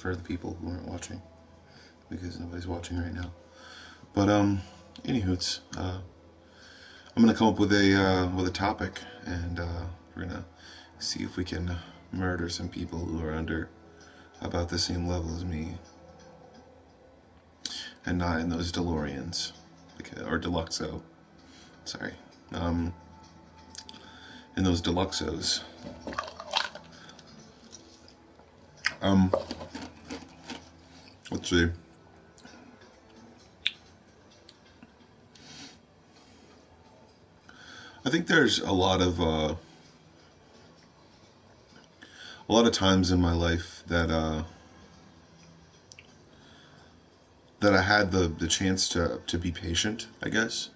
for the people who aren't watching, because nobody's watching right now. But anywho, I'm gonna come up with a topic, and we're gonna see if we can murder some people who are under about the same level as me, and not in those DeLoreans, or Deluxo. Sorry, in those Deluxos. Let's see. I think there's a lot of times in my life that I had the chance to be patient, I guess,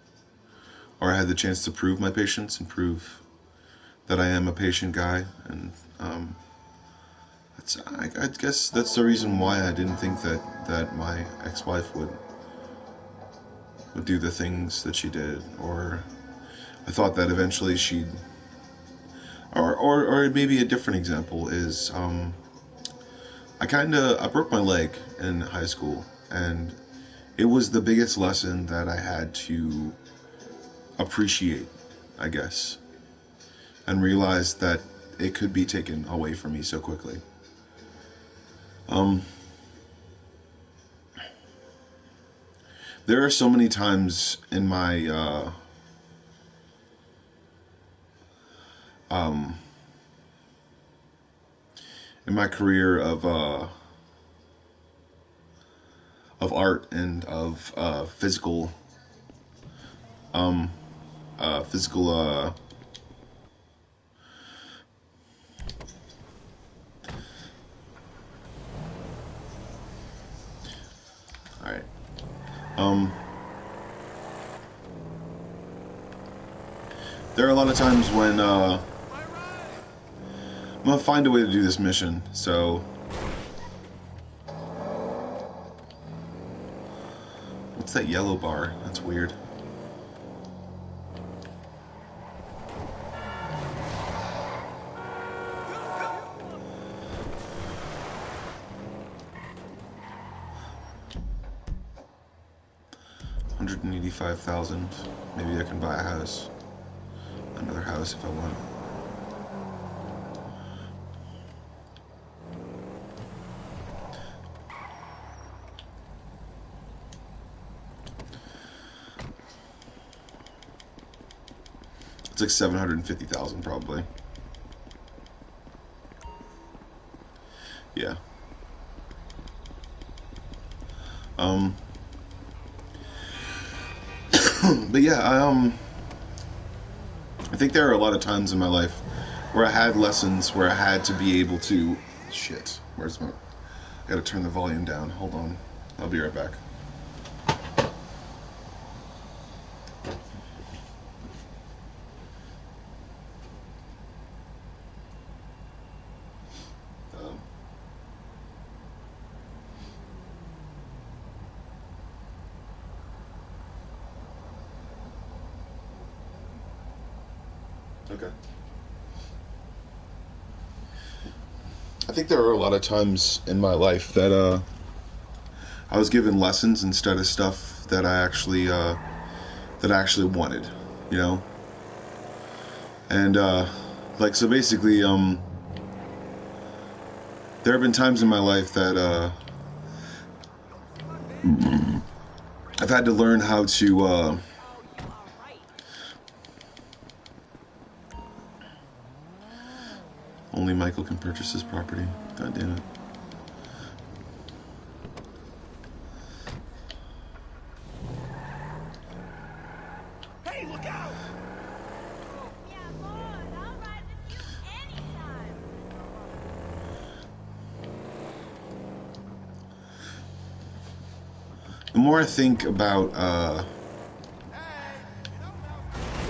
or I had the chance to prove my patience and prove that I am a patient guy, and I guess that's the reason why I didn't think that my ex-wife would do the things that she did, or I thought that eventually she'd, or maybe a different example is, I broke my leg in high school, and it was the biggest lesson that I had to appreciate, I guess, and realize that it could be taken away from me so quickly. There are so many times in my career of art and of physical all right. There are a lot of times when I'm gonna find a way to do this mission, so what's that yellow bar? That's weird. $185,000. Maybe I can buy a house. Another house if I want. It's like 750,000 probably. Yeah. But yeah, I think there are a lot of times in my life where I had lessons where I had to be able to... Shit. Where's my... I gotta turn the volume down. Hold on. I'll be right back. Okay. I think there are a lot of times in my life that I was given lessons instead of stuff that I actually wanted, you know. And like, so basically, there have been times in my life that I've had to learn how to only Michael can purchase this property. God damn it. Hey, look out! Yeah, Lord, I'll ride with you anytime. The more I think about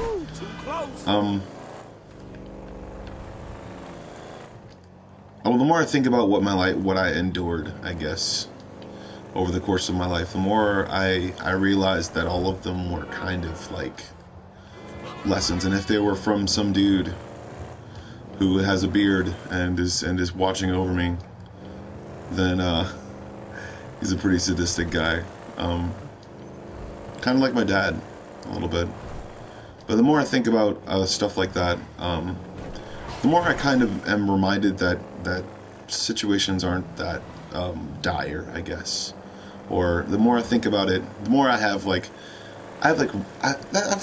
Ooh, too close. well, the more I think about what I endured, I guess, over the course of my life, the more I realized that all of them were kind of like lessons. And if they were from some dude who has a beard and is watching over me, then he's a pretty sadistic guy. Kind of like my dad, a little bit. But the more I think about stuff like that, the more I kind of am reminded that situations aren't that dire, I guess. Or the more I think about it, the more I've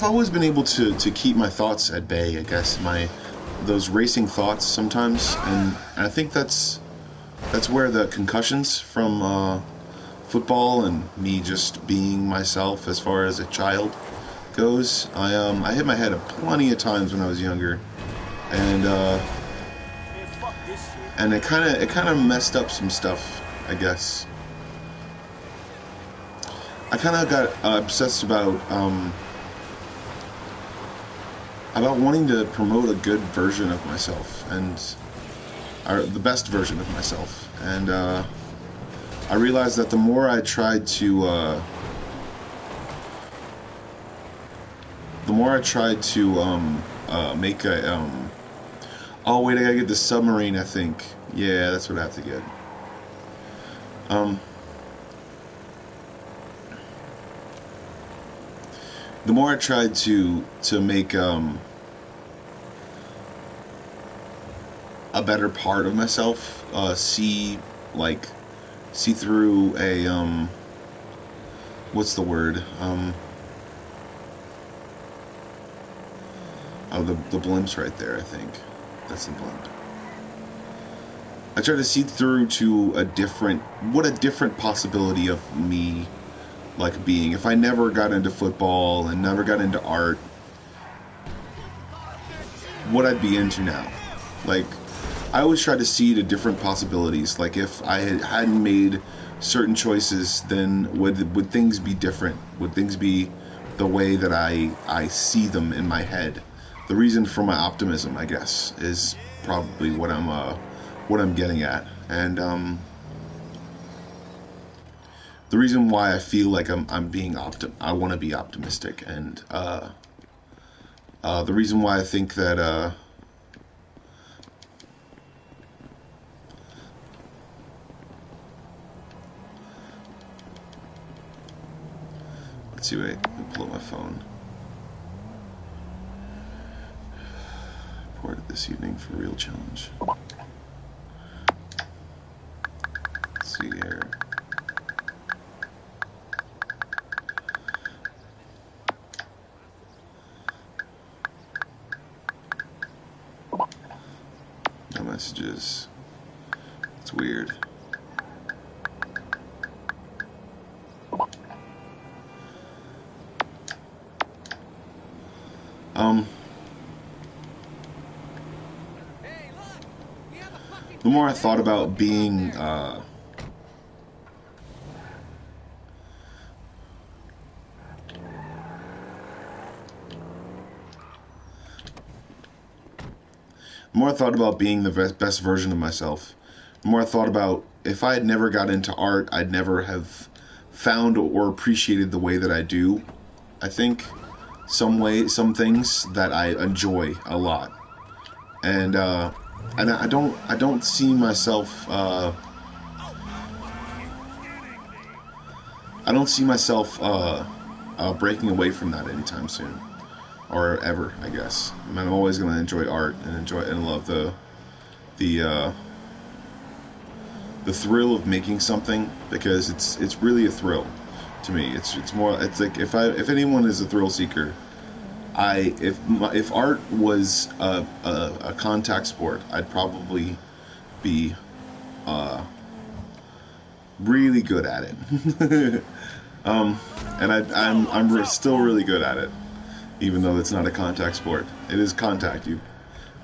always been able to keep my thoughts at bay, I guess, those racing thoughts sometimes, and I think that's where the concussions from football and me just being myself as far as a child goes. I hit my head plenty of times when I was younger, and Man, fuck this shit. and it kind of messed up some stuff, I guess. I kind of got obsessed about wanting to promote a good version of myself, or the best version of myself, and I realized that the more I tried to make a oh wait, I gotta get the submarine, I think. Yeah, that's what I have to get. The more I tried to make a better part of myself, see through a what's the word? Oh, the blimp's right there, I think. That's the blimp. I try to see through to a different possibility of me like being. If I never got into football and never got into art, what I'd be into now. Like, I always try to see the different possibilities. Like, if I hadn't made certain choices, then would things be different? Would things be the way that I see them in my head? The reason for my optimism, I guess, is probably what I'm getting at, and the reason why I feel like I want to be optimistic, and the reason why I think that let's see, wait, let me pull up my phone. Reported this evening for real challenge. Let's see here. No messages. It's weird. The more I thought about being the more I thought about being the best version of myself, the more I thought about if I had never got into art, I'd never have found or appreciated the way that I do. I think some things that I enjoy a lot, and I don't see myself breaking away from that anytime soon, or ever, I guess. I mean, I'm always going to enjoy art and love the thrill of making something, because it's really a thrill to me. It's like if anyone is a thrill seeker, if art was a contact sport, I'd probably be really good at it. And I'm still really good at it, even though it's not a contact sport. It is contact. You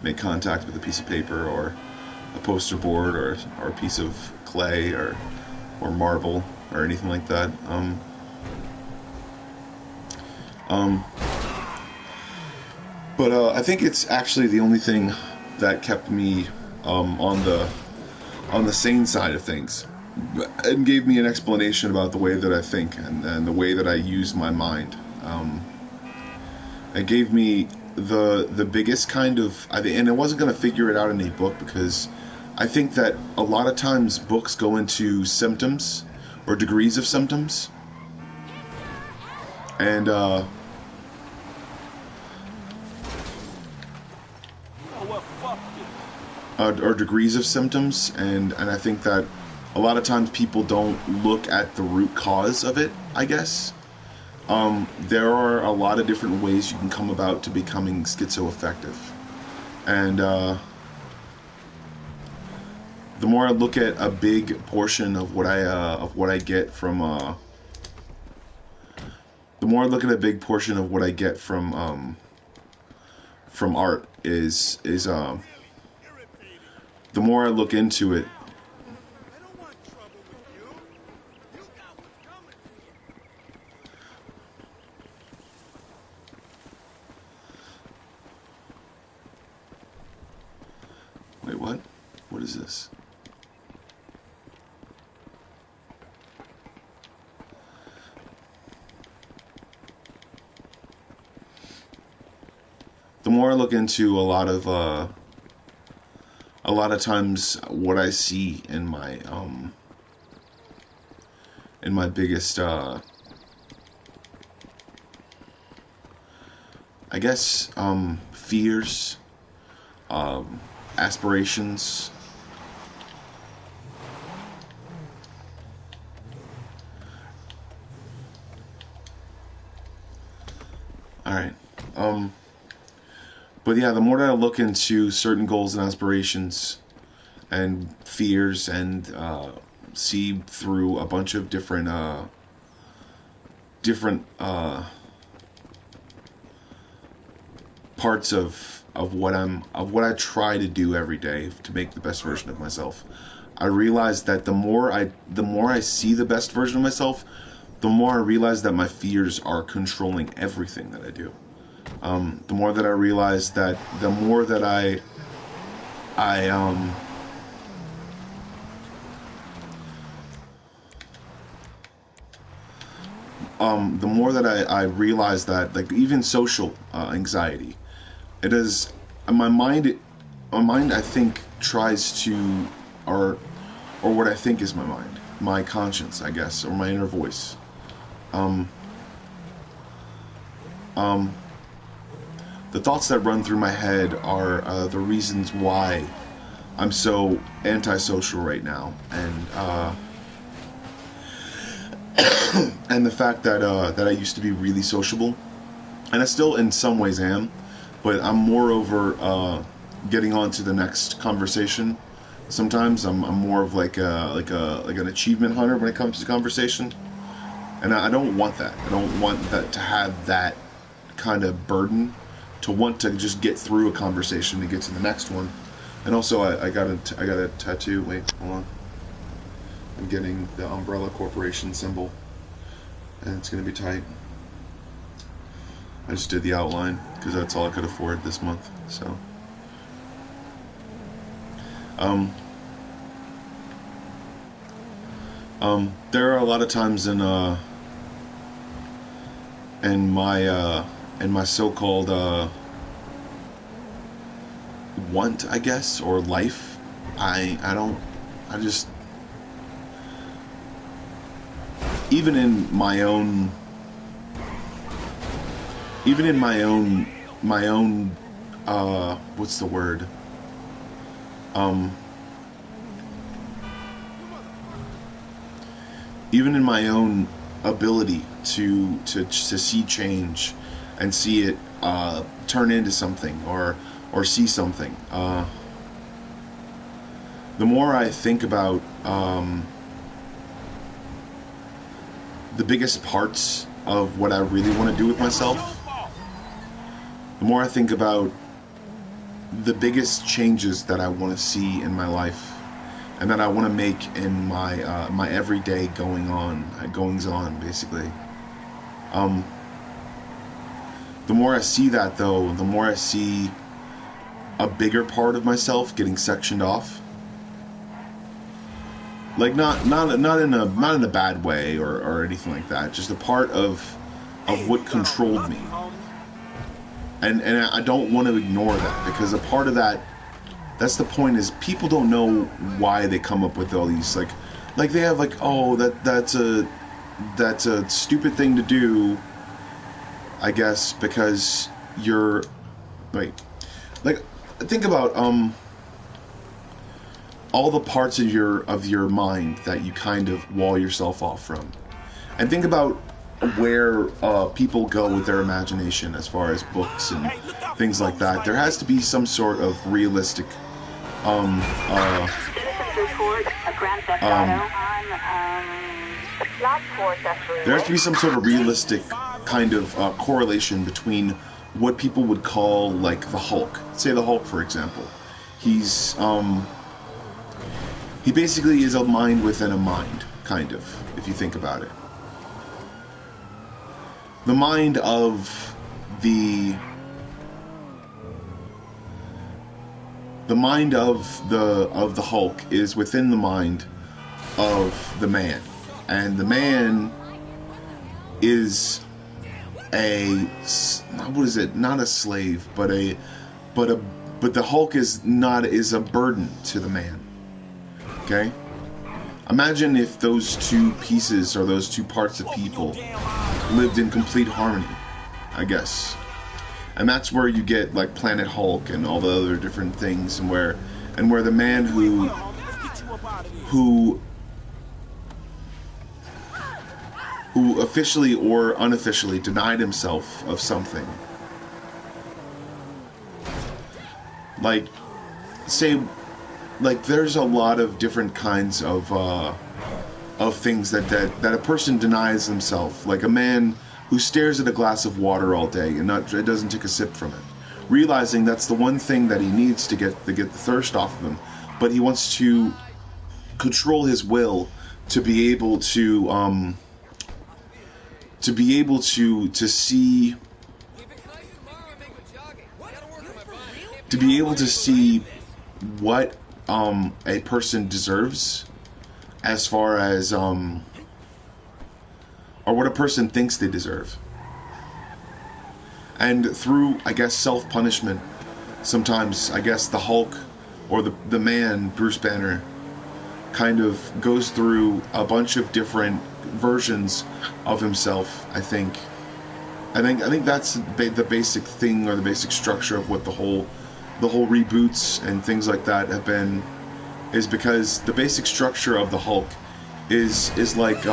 make contact with a piece of paper or a poster board or a piece of clay or marble or anything like that. But I think it's actually the only thing that kept me on the sane side of things, and gave me an explanation about the way that I think and the way that I use my mind. It gave me the biggest kind of, and I wasn't going to figure it out in a book, because I think that a lot of times books go into symptoms or degrees of symptoms, and Oh, well, fuck it. or degrees of symptoms, and I think that a lot of times people don't look at the root cause of it, I guess. There are a lot of different ways you can come about to becoming schizoaffective, and the more I look at a big portion of what I get from the more I look at a big portion of what I get from art is the more I look into it. Wait, what? What is this? The more I look into a lot of times what I see in my biggest I guess fears, aspirations, all right, but yeah, the more that I look into certain goals and aspirations and fears and see through a bunch of different parts of what I try to do every day to make the best version of myself, I realize that the more I see the best version of myself, the more I realize that my fears are controlling everything that I do. The more that I realize that the more that I the more that I realize that, like, even social anxiety, it is my mind. My mind, I think, tries to, or what I think is my mind, my conscience, I guess, or my inner voice. The thoughts that run through my head are the reasons why I'm so antisocial right now, and the fact that I used to be really sociable, and I still in some ways am, but I'm moreover getting on to the next conversation. Sometimes I'm more of like an achievement hunter when it comes to conversation, and I don't want that. I don't want that to have that kind of burden, to want to just get through a conversation to get to the next one. And also I got a tattoo. Wait, hold on. I'm getting the Umbrella Corporation symbol, and it's gonna be tight. I just did the outline because that's all I could afford this month. So, there are a lot of times in my so-called want, I guess, or life, I just, even in my own what's the word, even in my own ability to see change and see it turn into something, or see something, the more I think about the biggest parts of what I really want to do with myself, the more I think about the biggest changes that I want to see in my life and that I want to make in my my everyday goings on, basically. The more I see that, though, the more I see a bigger part of myself getting sectioned off. Like, not in a bad way or anything like that. Just a part of what controlled me. And I don't want to ignore that, because a part of that That's the point, is people don't know why they come up with all these, like they have like, oh, that's a stupid thing to do, I guess, because you're like think about all the parts of your mind that you kind of wall yourself off from, and think about where people go with their imagination as far as books and things like that. There has to be some sort of realistic there has to be some sort of realistic kind of correlation between what people would call like the Hulk. Say the Hulk, for example. He basically is a mind within a mind, kind of, if you think about it. The mind of the Hulk is within the mind of the man, and the man is not a slave, but the Hulk is a burden to the man. Okay? Imagine if those two pieces, or those two parts of people, lived in complete harmony, I guess. And that's where you get like Planet Hulk and all the other different things, and where the man who officially or unofficially denied himself of something. Like, say, like there's a lot of different kinds of things that a person denies himself. Like a man who stares at a glass of water all day and doesn't take a sip from it, realizing that's the one thing that he needs to get the thirst off of him, but he wants to control his will to be able to see what a person deserves, as far as or what a person thinks they deserve. And through, I guess, self-punishment, sometimes, I guess, the Hulk, or the man, Bruce Banner, kind of goes through a bunch of different versions of himself. I think that's the basic thing, or the basic structure of what the whole reboots and things like that have been, is because the basic structure of the Hulk is like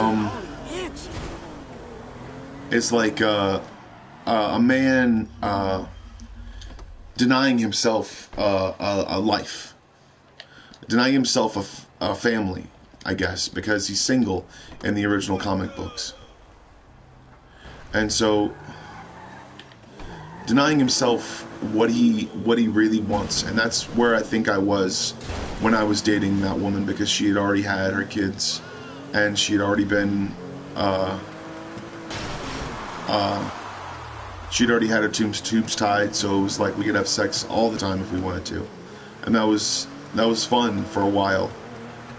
a man denying himself a life, denying himself a family, I guess, because he's single in the original comic books. And so denying himself what he really wants. And that's where I think I was when I was dating that woman, because she had already had her kids, and she had already been she'd already had her tubes tied, so it was like we could have sex all the time if we wanted to. And that was fun for a while.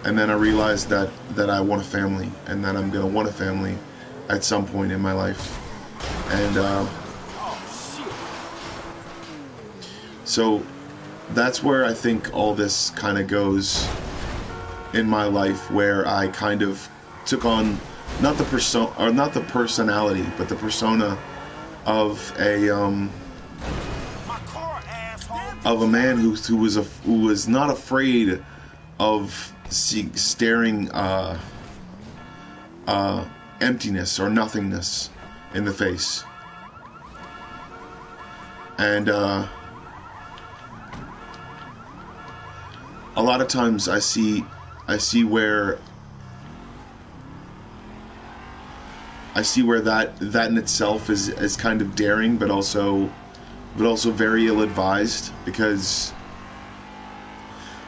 And then I realized that I want a family, and that I'm gonna want a family at some point in my life. And so that's where I think all this kind of goes in my life, where I kind of took on not the personality, but the persona of a man who was not afraid of staring emptiness or nothingness in the face. And a lot of times I see where that in itself is kind of daring, but also very ill-advised, because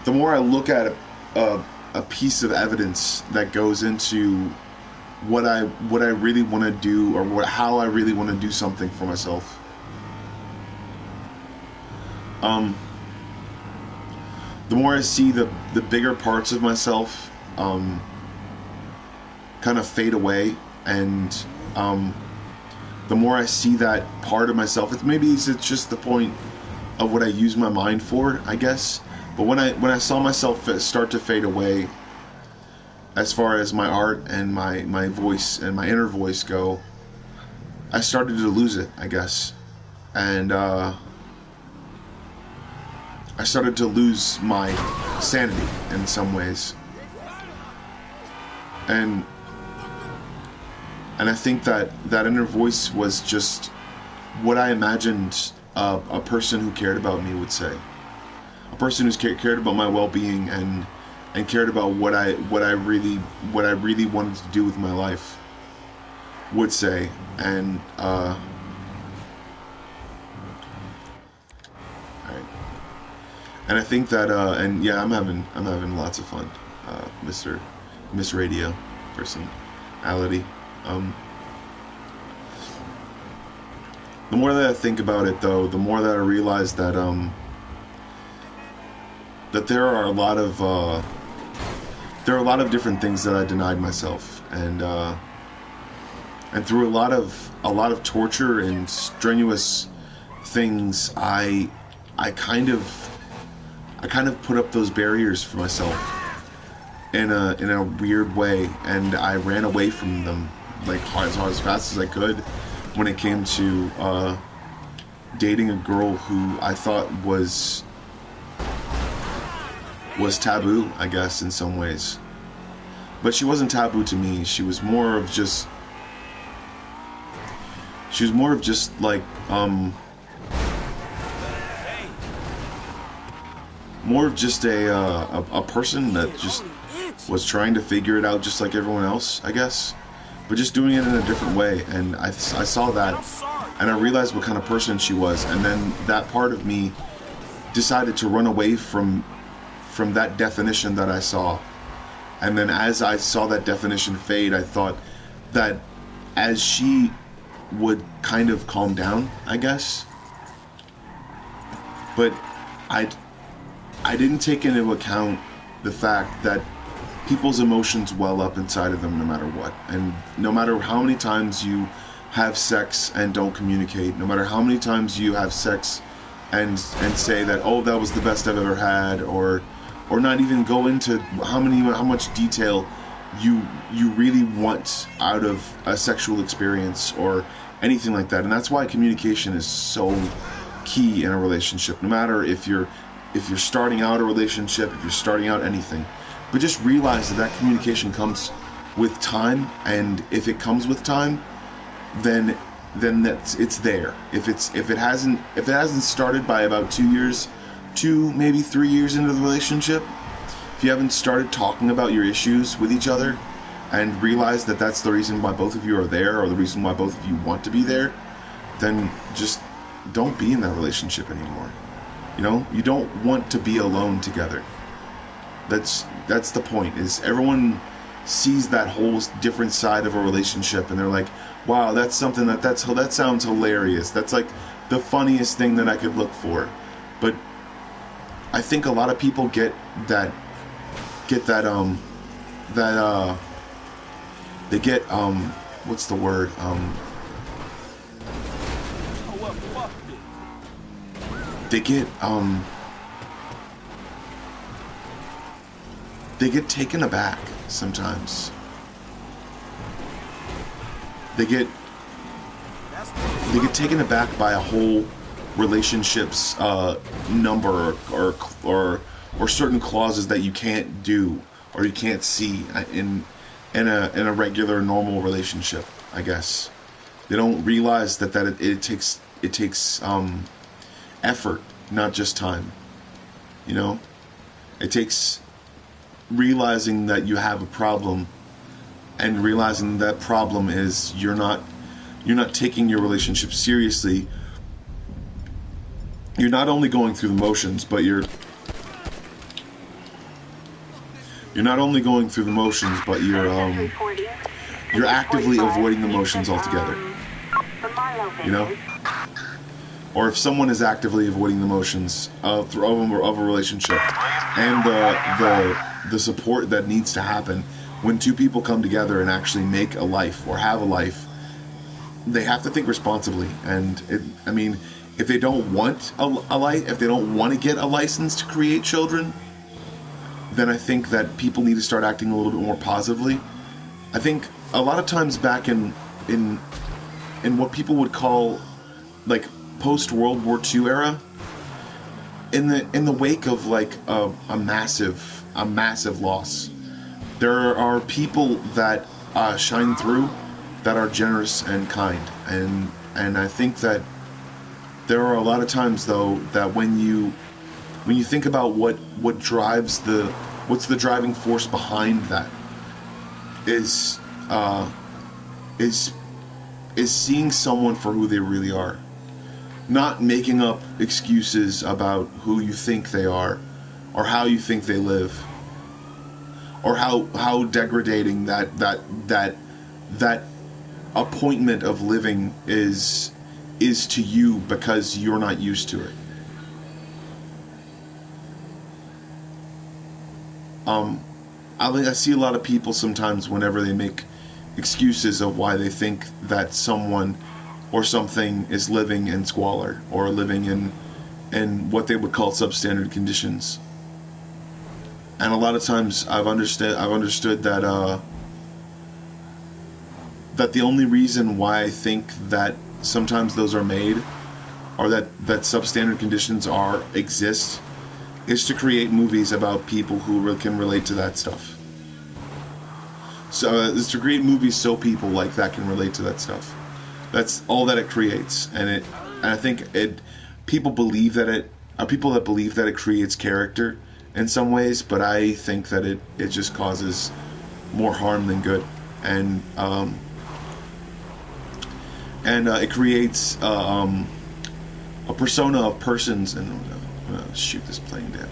the more I look at a piece of evidence that goes into what I really want to do, or how I really want to do something for myself, the more I see the bigger parts of myself kind of fade away, and the more I see that part of myself, maybe it's just the point of what I use my mind for, I guess. But when I saw myself start to fade away, as far as my art and my voice and my inner voice go, I started to lose it, I guess. And I started to lose my sanity in some ways. And I think that inner voice was just what I imagined a person who cared about me would say. A person who's cared about my well-being and cared about what I really wanted to do with my life would say. And all right. And I think that and yeah, I'm having lots of fun, Miss Radio personality. The more that I think about it, though, the more that I realize that that there are a lot of different things that I denied myself, and through a lot of torture and strenuous things, I kind of put up those barriers for myself in a weird way, and I ran away from them like as fast as I could when it came to dating a girl who I thought was taboo, I guess, in some ways. But she wasn't taboo to me. She was more of just like more of just a person that just was trying to figure it out just like everyone else, I guess, but just doing it in a different way. And I saw that, and I realized what kind of person she was, and then that part of me decided to run away from that definition that I saw. And then as I saw that definition fade, I thought that as she would kind of calm down, I guess, but I didn't take into account the fact that people's emotions well up inside of them no matter what. And no matter how many times you have sex and don't communicate, no matter how many times you have sex and say that, oh, that was the best I've ever had, or not even go into how much detail you really want out of a sexual experience or anything like that. And that's why communication is so key in a relationship, no matter if you're starting out a relationship, if you're starting out anything. But just realize that communication comes with time, and if it comes with time, then it's there. If it hasn't started by about 2 years, 2 maybe 3 years into the relationship, if you haven't started talking about your issues with each other and realize that that's the reason why both of you are there, or the reason why both of you want to be there, then just don't be in that relationship anymore. You know, you don't want to be alone together. That's the point. Is everyone sees that whole different side of a relationship, and they're like, wow, that's something that sounds hilarious. That's like the funniest thing that I could look for. But I think a lot of people get that they get what's the word? They get taken aback sometimes. They get taken aback by a whole relationship's number or certain clauses that you can't do or you can't see in a regular normal relationship, I guess. They don't realize that it takes effort, not just time. You know, it takes realizing that you have a problem, and realizing that problem is you're not taking your relationship seriously. You're not only going through the motions, but you're actively avoiding the motions altogether. You know? Or if someone is actively avoiding the motions of a relationship and the support that needs to happen when two people come together and actually make a life or have a life, they have to think responsibly. And if they don't want if they don't want to get a license to create children, then I think that people need to start acting a little bit more positively. I think a lot of times back in what people would call like post World War II era, in the wake of like a massive loss, there are people that shine through, that are generous and kind, and I think that there are a lot of times though that when you think about what drives what's the driving force behind that is seeing someone for who they really are, not making up excuses about who you think they are or how you think they live or how degrading that appointment of living is to you because you're not used to it. I see a lot of people sometimes whenever they make excuses of why they think that someone or something is living in squalor or living in what they would call substandard conditions. And a lot of times I've understood that that the only reason why I think that sometimes those are made or that substandard conditions exist is to create movies about people who can relate to that stuff. So is to create movies so people like that can relate to that stuff. That's all that it creates, and I think people believe that it are people that believe that it creates character in some ways, but I think that it just causes more harm than good, and it creates a persona of persons. And I'm gonna shoot this plane down.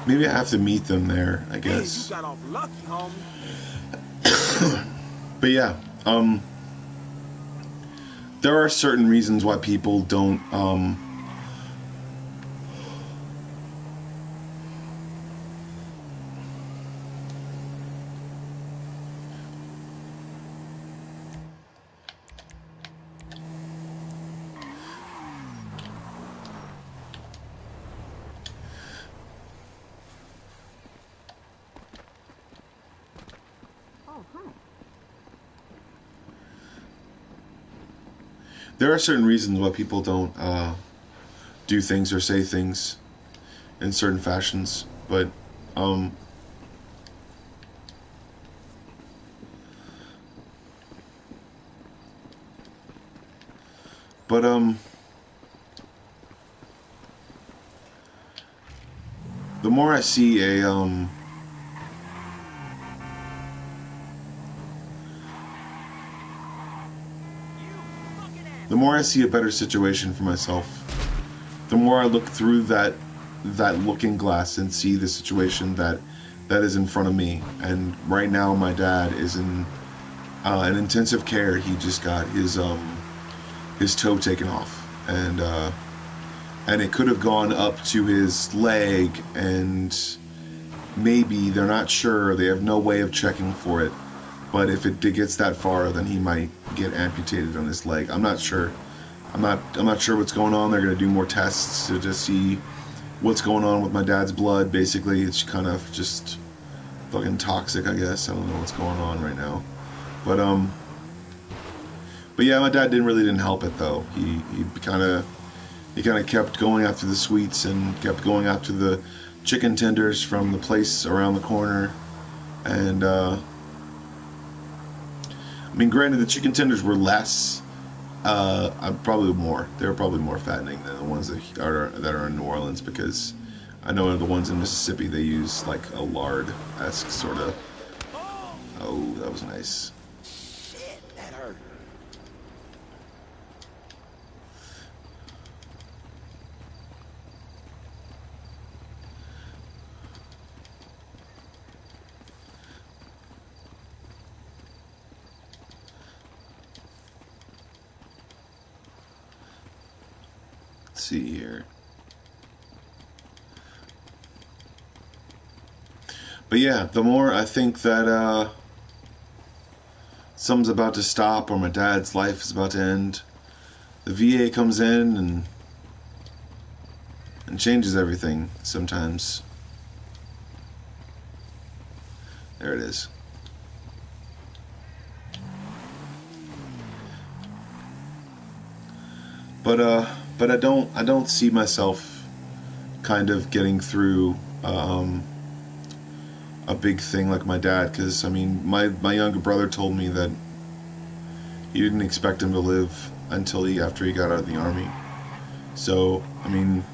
Maybe I have to meet them there, I guess. You got off lucky, homie. But yeah, there are certain reasons why people don't there are certain reasons why people don't do things or say things in certain fashions, but the more I see the more I see a better situation for myself, the more I look through that looking glass and see the situation that is in front of me. And right now my dad is in an intensive care. He just got his toe taken off, and it could have gone up to his leg, and maybe they're not sure, they have no way of checking for it, but if it gets that far, then he might get amputated on his leg. I'm not sure. I'm not sure what's going on. They're going to do more tests to just see what's going on with my dad's blood. Basically, it's kind of just fucking toxic, I guess. I don't know what's going on right now, but yeah, my dad didn't help it though. He kind of kept going after the sweets and kept going after the chicken tenders from the place around the corner, and I mean, granted, the chicken tenders were less. Probably more. They were probably more fattening than the ones that are in New Orleans, because I know the ones in Mississippi, they use like a lard-esque sort of. Oh, that was nice. Shit, that hurt. see here. But yeah, the more I think that something's about to stop or my dad's life is about to end, the VA comes in and changes everything sometimes. There it is. But I don't see myself kind of getting through a big thing like my dad, because I mean my younger brother told me that he didn't expect him to live until after he got out of the army. So I mean,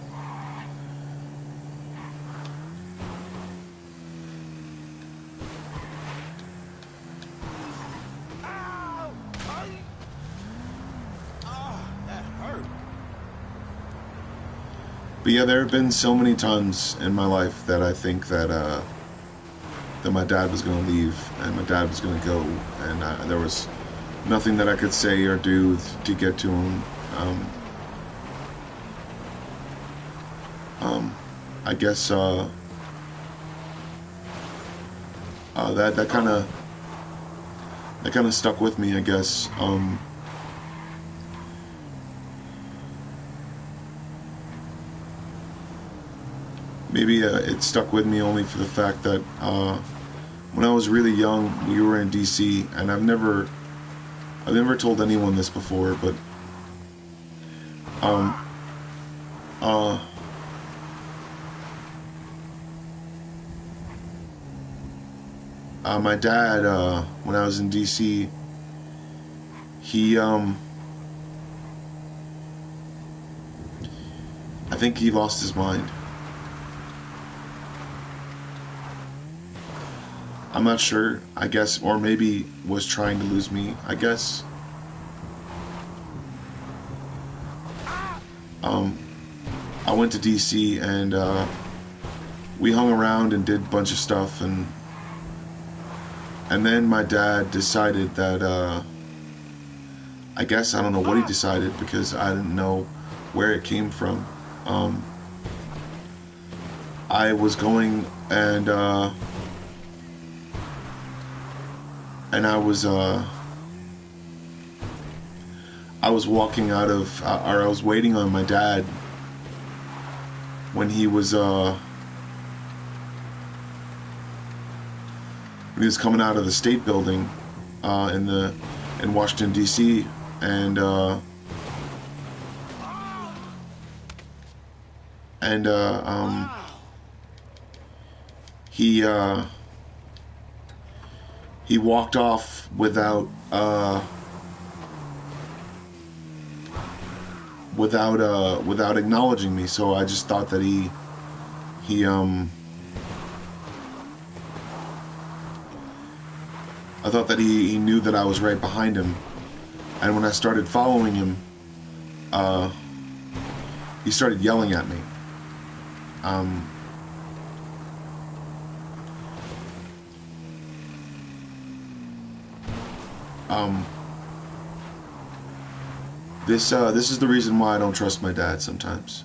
but yeah, there have been so many times in my life that I think that my dad was going to leave and my dad was going to go, and there was nothing that I could say or do to get to him. I guess that kind of stuck with me, I guess. Maybe it stuck with me only for the fact that when I was really young, we were in DC, and I've never told anyone this before, but my dad, when I was in DC, he I think he lost his mind. I'm not sure, I guess, or maybe was trying to lose me, I guess. I went to DC and we hung around and did a bunch of stuff, and then my dad decided that I guess I don't know what he decided, because I didn't know where it came from. I was going and I was walking out of, or I was waiting on my dad when he was coming out of the state building in Washington D.C. and he walked off without acknowledging me. So I just thought that he knew that I was right behind him. And when I started following him, he started yelling at me. This is the reason why I don't trust my dad sometimes.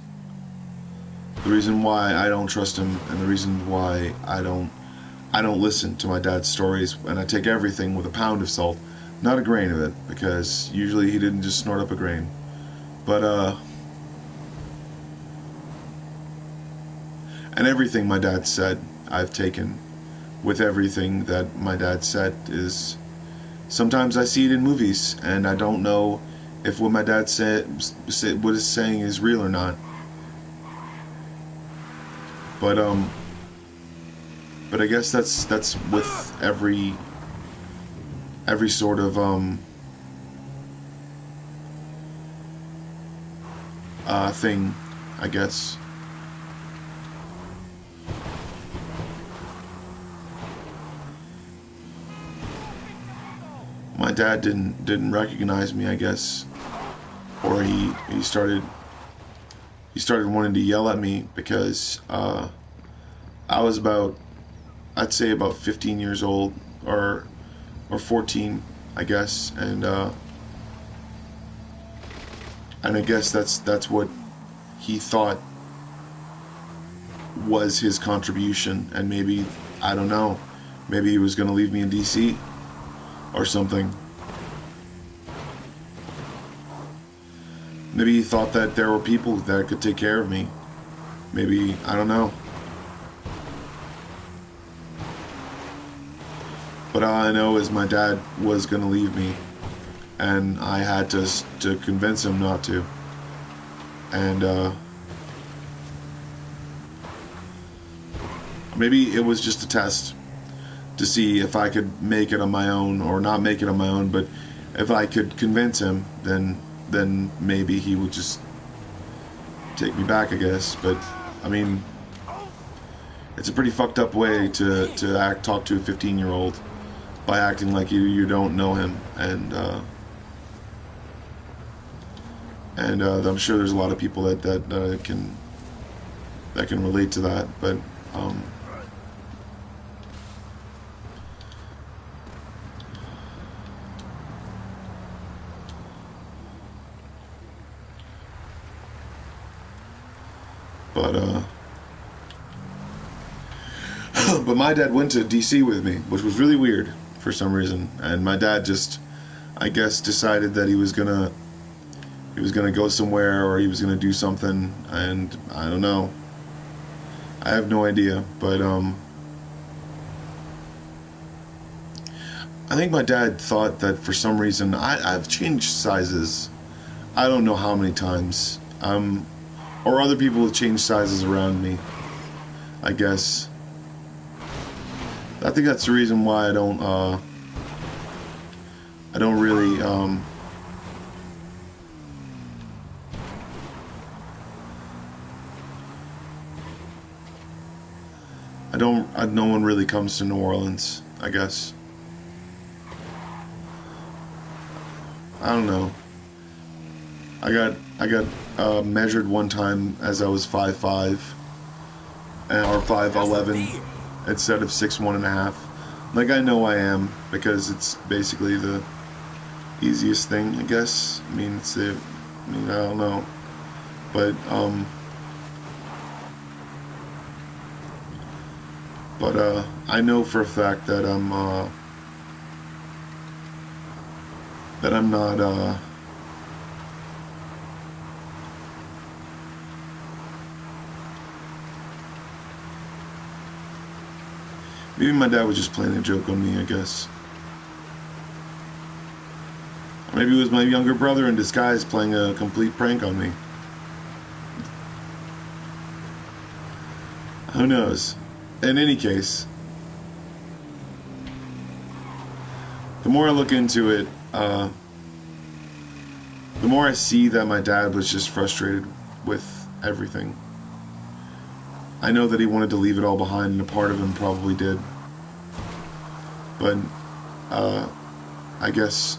The reason why I don't trust him, and the reason why I don't listen to my dad's stories, and I take everything with a pound of salt, not a grain of it, because usually he didn't just snort up a grain. But and everything my dad said, I've taken with everything that my dad said. Is sometimes I see it in movies, and I don't know if what my dad what is saying is real or not. But I guess that's with every sort of thing, I guess. My dad didn't recognize me, I guess, or he started wanting to yell at me, because I was I'd say about 15 years old, or 14, I guess, and I guess that's what he thought was his contribution, and maybe, I don't know, maybe he was going to leave me in DC or something. Maybe he thought that there were people that could take care of me. Maybe, I don't know. But all I know is my dad was going to leave me, and I had to convince him not to. And maybe it was just a test to see if I could make it on my own, or not make it on my own, but if I could convince him, then maybe he would just take me back, I guess. But I mean, it's a pretty fucked up way to talk to a 15-year-old by acting like you don't know him, and I'm sure there's a lot of people that can relate to that. But but my dad went to DC with me, which was really weird for some reason. And my dad just, I guess, decided that he was gonna go somewhere, or he was gonna do something, and I don't know. I have no idea, but I think my dad thought that for some reason I've changed sizes. I don't know how many times. Or other people have changed sizes around me, I guess. I think that's the reason why I don't really no one really comes to New Orleans, I guess. I don't know. I got measured one time as I was 5'5", or 5'11", instead of 6'1.5". Like, I know I am, because it's basically the easiest thing, I guess. I mean, I don't know, but I know for a fact that I'm not maybe my dad was just playing a joke on me, I guess. Or maybe it was my younger brother in disguise playing a complete prank on me. Who knows? In any case, the more I look into it, the more I see that my dad was just frustrated with everything. I know that he wanted to leave it all behind, and a part of him probably did. But I guess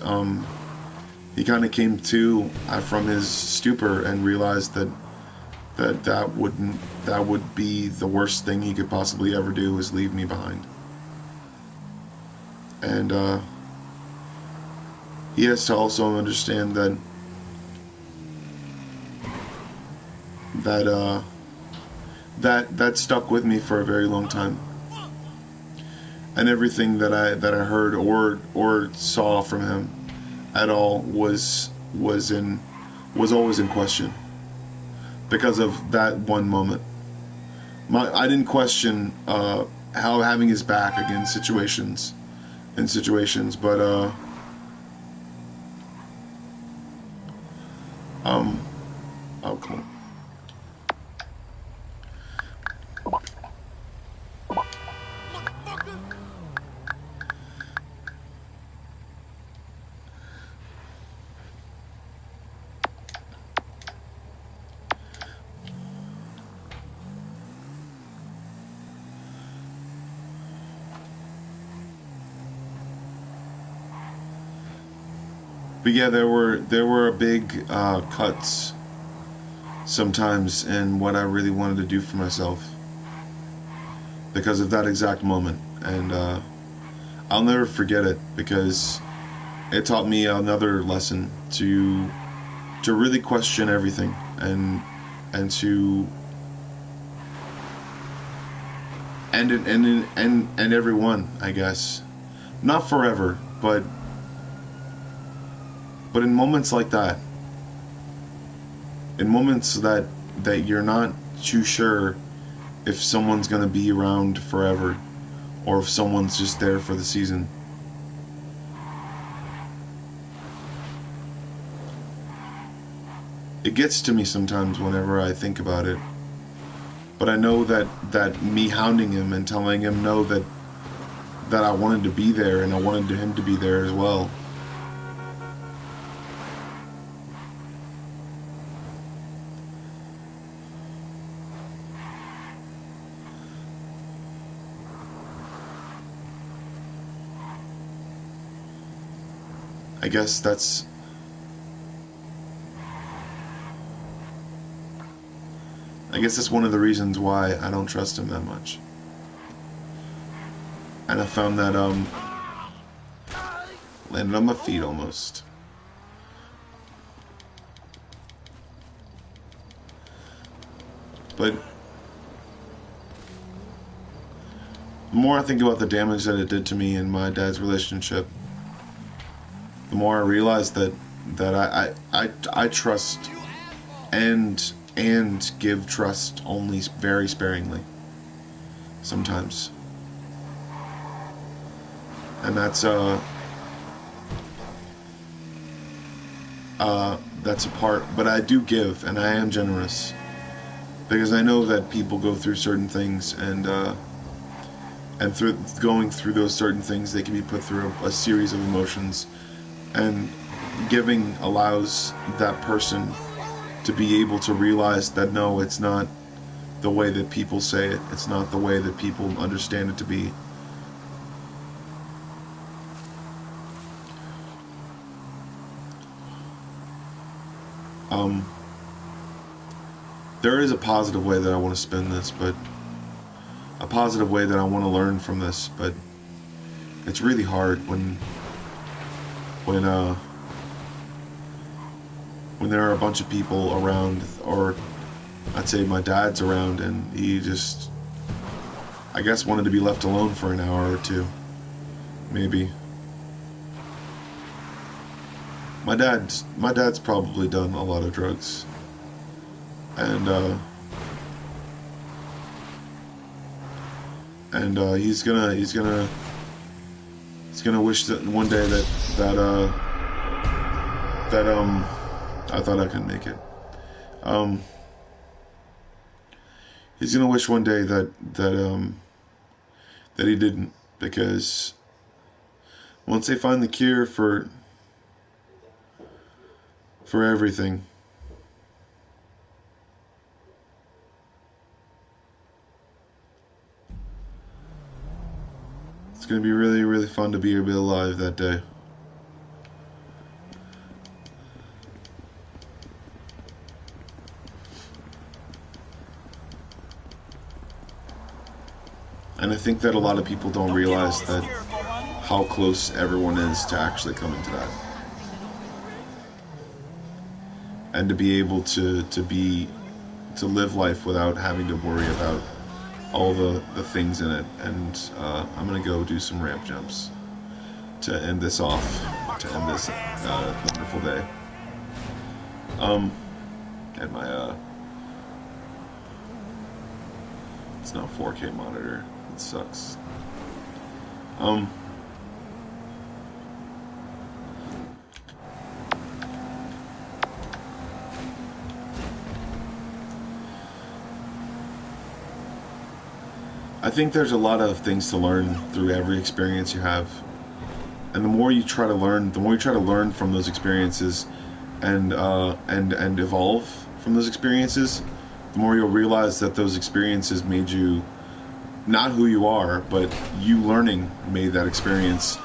he kind of came to from his stupor and realized that would be the worst thing he could possibly ever do, is leave me behind. And he has to also understand that stuck with me for a very long time, and everything that I heard or saw from him at all was always in question because of that one moment. I didn't question how having his back against situations, but oh, cool. But yeah, there were big cuts sometimes in what I really wanted to do for myself because of that exact moment, and I'll never forget it, because it taught me another lesson to really question everything, and and to end everyone, I guess. Not forever, but in moments like that, in moments that you're not too sure if someone's gonna be around forever or if someone's just there for the season. It gets to me sometimes whenever I think about it. But I know that me hounding him and telling him no, that I wanted to be there and I wanted him to be there as well. I guess that's one of the reasons why I don't trust him that much. And I found that landed on my feet almost. But the more I think about the damage that it did to me in my dad's relationship, the more I realize that I trust and give trust only very sparingly sometimes. And that's a part, but I do give, and I am generous because I know that people go through certain things, and through going through those certain things, they can be put through a series of emotions, and giving allows that person to be able to realize that no, it's not the way that people say it, it's not the way that people understand it to be. There is a positive way that I want to spin this, but a positive way that I want to learn from this, but it's really hard when there are a bunch of people around, or I'd say my dad's around, and he just, I guess, wanted to be left alone for an hour or two, maybe. My dad's probably done a lot of drugs, and he's gonna wish that one day that I thought I could make it. He's gonna wish one day that he didn't, because once they find the cure for everything, it's gonna be really, really fun to be alive that day. And I think that a lot of people don't realize that how close everyone is to actually coming to that. And to be able to live life without having to worry about all the things in it. And I'm gonna go do some ramp jumps to end this off, to end this wonderful day. And my it's not 4K monitor. It sucks. I think there's a lot of things to learn through every experience you have, and the more you try to learn from those experiences, and evolve from those experiences, the more you'll realize that those experiences made you not who you are, but you learning made that experience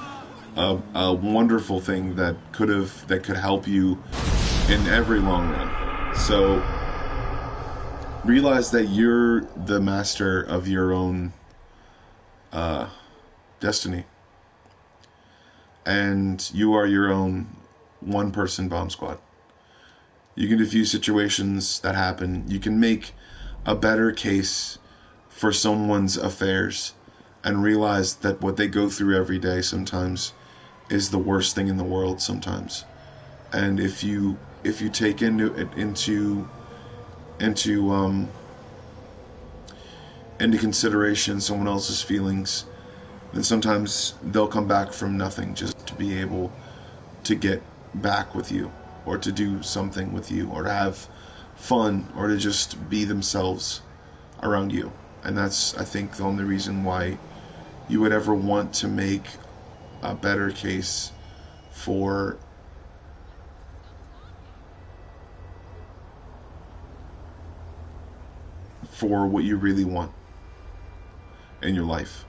a wonderful thing that could help you in every long run. So realize that you're the master of your own destiny, and you are your own one-person bomb squad. You can diffuse situations that happen. You can make a better case for someone's affairs and realize that what they go through every day sometimes is the worst thing in the world sometimes. And if you take into consideration someone else's feelings, then sometimes they'll come back from nothing just to be able to get back with you, or to do something with you, or to have fun, or to just be themselves around you. And that's, I think, the only reason why you would ever want to make a better case for what you really want in your life,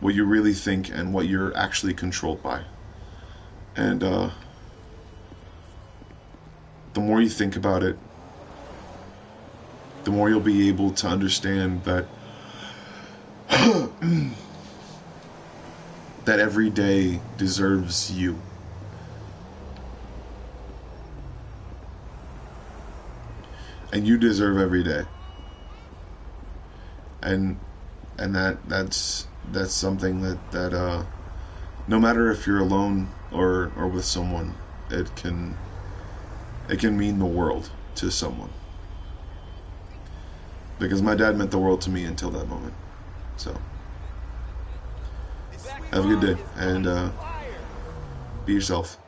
what you really think, and what you're actually controlled by. And the more you think about it, the more you'll be able to understand that that every day deserves you. And you deserve every day. And that's something that no matter if you're alone or with someone, it can mean the world to someone. Because my dad meant the world to me until that moment. So have a good day, and be yourself.